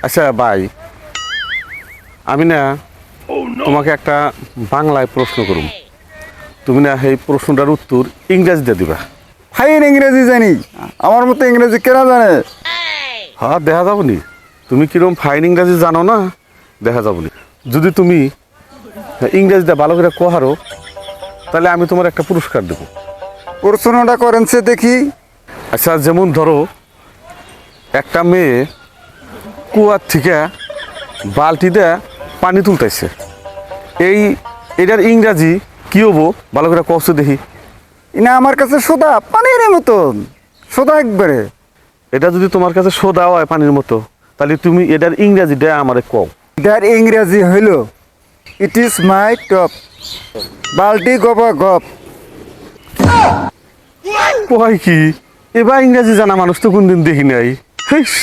আচ্ছা ভাই, আমি না তোমাকে একটা বাংলায় প্রশ্ন করুম, তুমি না সেই প্রশ্নটার উত্তর ইংরেজিতে দিবা। ফাইন ইংরেজি জানি, আমার মতো ইংরেজি কেনা জানে। হ্যাঁ, দেখা যাব নি তুমি কিরকম ফাইন ইংরেজি জানো না, দেখা যাব নি। যদি তুমি ইংরেজিটা ভালো করে কহারো তাহলে আমি তোমার একটা পুরস্কার দেবো। প্রশ্নটা করেন সে দেখি। আচ্ছা, যেমন ধরো একটা মেয়ে কুয়ার থেকে বালতি দিয়ে পানি তুলতেছে, এটার ইংরাজি কি হবো ভালো করে কষ্ট দেখি। ইনা আমার কাছে সোদা পানির মতন, সোদা একবারে। এটা যদি তোমার কাছে সোদা হয় পানির মতো, তাহলে তুমি এটার ইংরাজিটা আমারে কও। এটার ইংরেজি হইল ইট ইজ মাই টপ, বালতি গবা গপ। কয় কি? এবার ইংরাজি জানা মানুষ তো কোনদিন দেখি নাই। হেস।